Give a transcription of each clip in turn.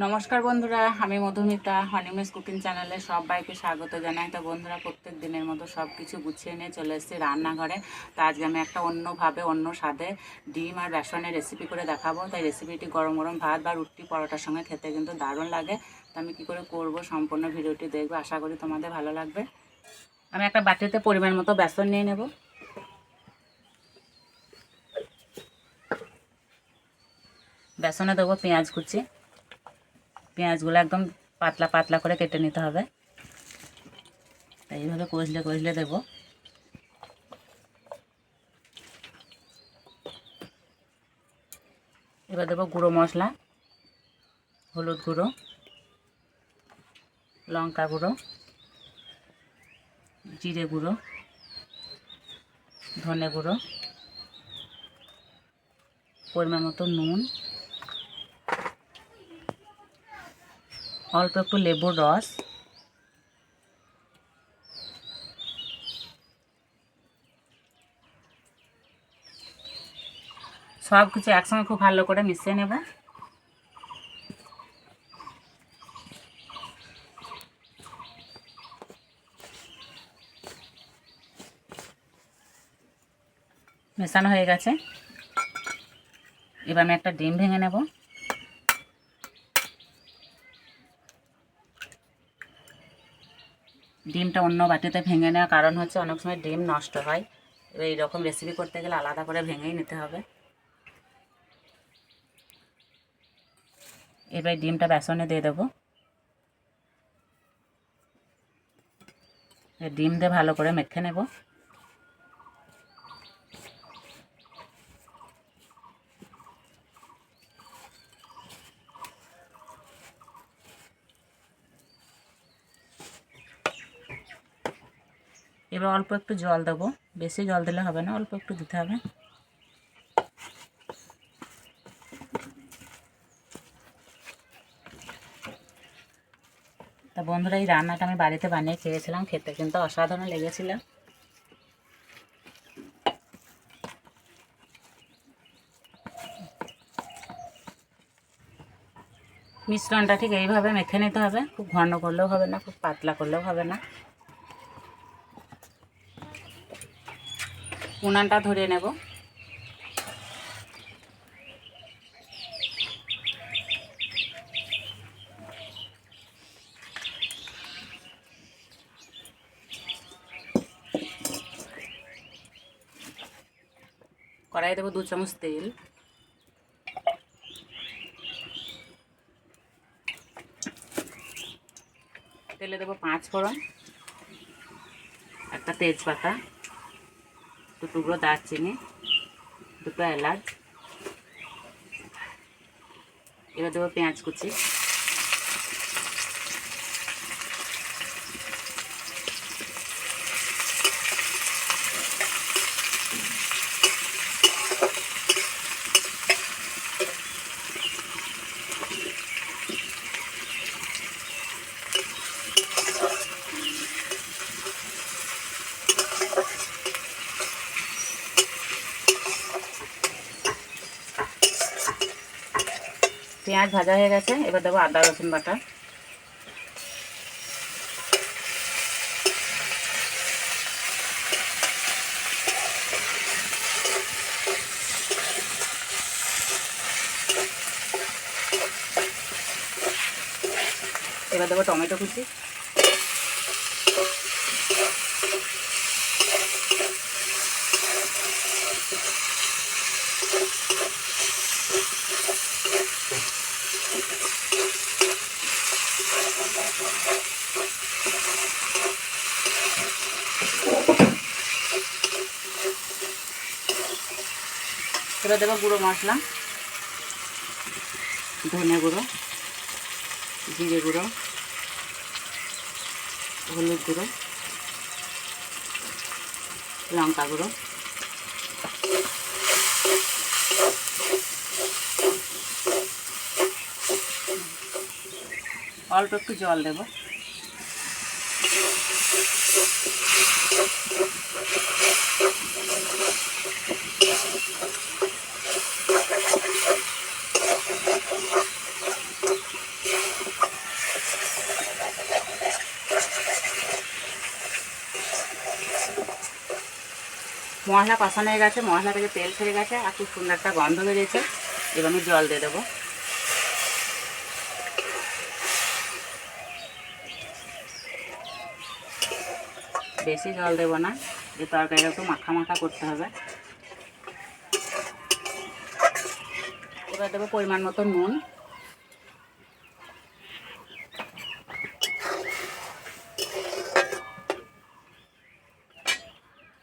নমস্কার বন্ধুরা, আমি মধুমিতা হনিমেস কুকিং চ্যানেলে সবাইকে স্বাগত জানাই। তো বন্ধুরা, প্রত্যেক দিনের মতো সব কিছু গুছিয়ে নিয়ে চলে এসেছি রান্নাঘরে। তো আজকে আমি একটা অন্যভাবে অন্য স্বাদে ডিম আর বেসনের রেসিপি করে দেখাবো। তাই রেসিপিটি গরম গরম ভাত বা রুটি পরোটার সঙ্গে খেতে কিন্তু দারুণ লাগে। তো আমি কী করে করব সম্পূর্ণ ভিডিওটি দেখবো, আশা করি তোমাদের ভালো লাগবে। আমি একটা বাটিতে পরিমাণ মতো বেসন নিয়ে নেব। বেসনে দেবো পেঁয়াজ কুচি। পেঁয়াজগুলো একদম পাতলা পাতলা করে কেটে নিতে হবে। এইভাবে কষলে কষলে দেবো। এবার দেবো গুঁড়ো মশলা, হলুদ গুঁড়ো, লঙ্কা গুঁড়ো, জিরে গুঁড়ো, ধনে গুঁড়ো, পরিমাণ মতো নুন, অল্প একটু লেবুর রস, সব কিছু একসঙ্গে খুব ভালো করে মিশিয়ে নেব। মেশানো হয়ে গেছে। এবার আমি একটা ডিম ভেঙে নেব। ডিমটা অন্য বাটিতে ভেঙে নেওয়ার কারণ হচ্ছে অনেক সময় ডিম নষ্ট হয়। এবার এইরকম রেসিপি করতে গেলে আলাদা করে ভেঙেই নিতে হবে। এবার ডিমটা বেসনে দিয়ে দেবো। ডিম দিয়ে ভালো করে মেখে নেব। এবার অল্প একটু জল দেবো, বেশি জল দিলে হবে না, অল্প একটু দিতে হবে। তা বন্ধুরা, এই রান্নাটা আমি বাড়িতে বানিয়ে খেয়েছিলাম, খেতে কিন্তু অসাধারণ লেগেছিল। মিশ্রণটা ঠিক এইভাবে মেখে নিতে হবে, খুব ঘন করলেও হবে না, খুব পাতলা করলেও হবে না। উনানটা ধরিয়ে নেব। কড়াই দেবো 2 চামচ তেল। তেলে দেবো 5 ফোড়ন, একটা তেজপাতা, 2 টুকরো দারচিনি, 2টো এলাচ। এবার দেবো পেঁয়াজ কুচি। পেঁয়াজ ভাজা হয়ে গেছে। এবার দেবো আদা রসুন বাটা। এবার দেবো টমেটো কুচি। এবার দেবো গুঁড়ো মশলা, ধনে গুঁড়ো, জিরে গুঁড়ো, হলুদ গুঁড়ো, লঙ্কা গুঁড়ো। অল্প একটু জল দেবো। মশলা কষানো হয়ে গেছে, মশলা থেকে তেল ছেড়ে গেছে আর খুব সুন্দর একটা গন্ধ বেরিয়েছে। এবার আমি জল দিয়ে দেবো। বেশি জল দেবো না, এই তরকারিটা একটু মাখা মাখা করতে হবে। এবার দেবো পরিমাণ মতো নুন।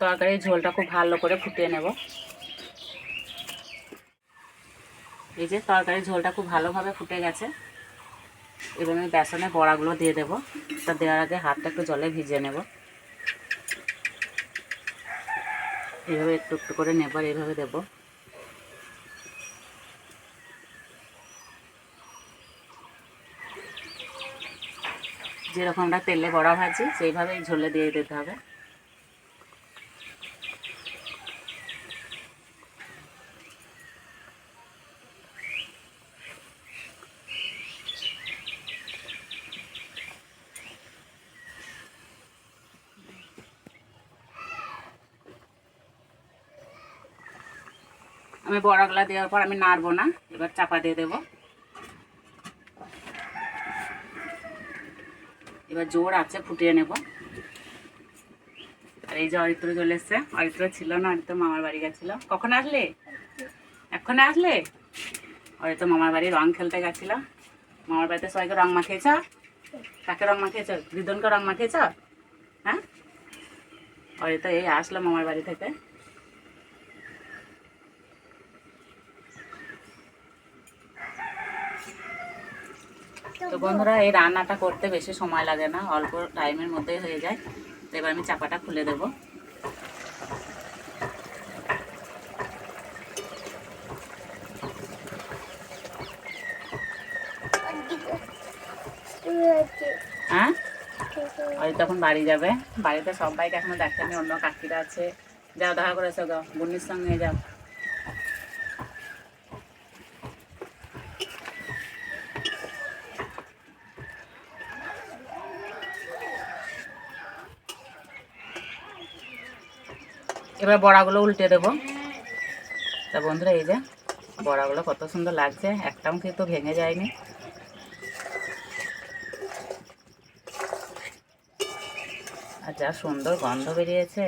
তরকারির ঝোলটা খুব ভালো করে ফুটিয়ে নেব। এই যে তরকারির ঝোলটা খুব ভালোভাবে ফুটে গেছে। এবার আমি বেসনের বড়াগুলো দিয়ে দেবো। তা দেওয়ার আগে হাতটা একটু জলে ভিজিয়ে নেব। এইভাবে একটু একটু করে নেব আর এইভাবে দেবো। যেরকম আমরা তেলে বড়া ভাজি সেইভাবেই ঝোলে দিয়ে দিতে হবে। আমি বড়াগুলা দেওয়ার পর আমি নাড়বো না, এবার চাপা দিয়ে দেবো। এবার জোর আছে ফুটিয়ে নেব। আর এই যে অরিত্র চলে এসছে। অরিত্র ছিল না, অরিত্র মামার বাড়ি গেছিল। কখন আসলে? এক্ষণে আসলে? অরিত্র মামার বাড়ি রং খেলতে গেছিল। মামার বাড়িতে সবাইকে রং মাখিয়েছ? কাকে রং মাখিয়েছ? রিদনকে রং মাখিয়েছ? হ্যাঁ, অরিত্র এই আসলো মামার বাড়ি থেকে। তো বন্ধুরা, এই রান্নাটা করতে বেশি সময় লাগে না, অল্প টাইমের মধ্যেই হয়ে যায়। তো এবার আমি চাপাটা খুলে দেব। হ্যাঁ, ওই তখন বাড়ি যাবে। বাড়িতে সবাইকে এখনো দেখেনি, অন্য কাকিরা আছে। যাও দেখা করেছো, যাও বোনির সঙ্গে যাও। এবার বড়াগুলো উল্টে দেবো। তা বন্ধুরা, এই যে বড়াগুলো কত সুন্দর লাগছে, একটাও কিন্তু ভেঙে যায়নি। আর যা সুন্দর গন্ধ বেরিয়েছে।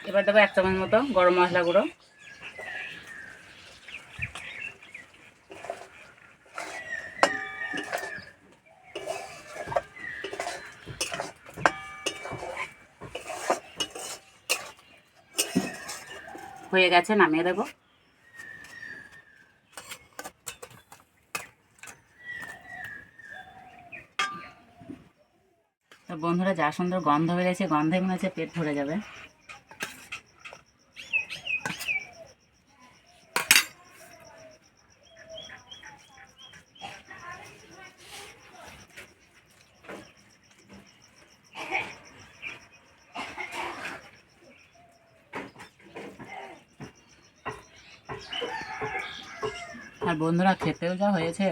এবার দেবো 1 চামচ মতো গরম মশলা গুঁড়ো। হয়ে গেছে, নামিয়ে দেবো। তো বন্ধুরা, যা সুন্দর গন্ধ বেরিয়েছে, গন্ধে মনে হচ্ছে পেট ভরে যাবে। আর বন্ধুরা, খেতেও যা হয়েছে।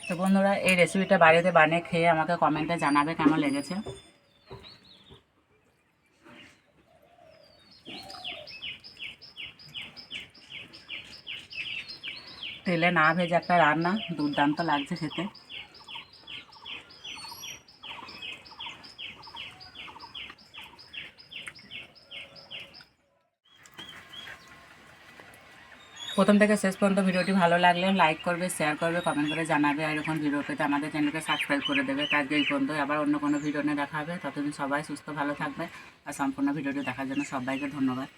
তো বন্ধুরা, এই রেসিপিটা বাড়িতে বানিয়ে খেয়ে আমাকে কমেন্টে জানাবে কেমন লেগেছে। তেলে না ভেজে একটা রান্না, দুর্দান্ত লাগছে খেতে। প্রথম থেকে শেষ পর্যন্ত ভিডিওটি ভালো লাগলে লাইক করবে, শেয়ার করবে, কমেন্ট করে জানাবে। আর এরকম ভিডিও পেতে আমাদের চ্যানেলকে সাবস্ক্রাইব করে দেবে। আজকে এই পর্যন্ত, আবার অন্য কোনো ভিডিও নিয়ে দেখা হবে। ততদিন সবাই সুস্থ ভালো থাকবে। আর সম্পূর্ণ ভিডিওটি দেখার জন্য সবাইকে ধন্যবাদ।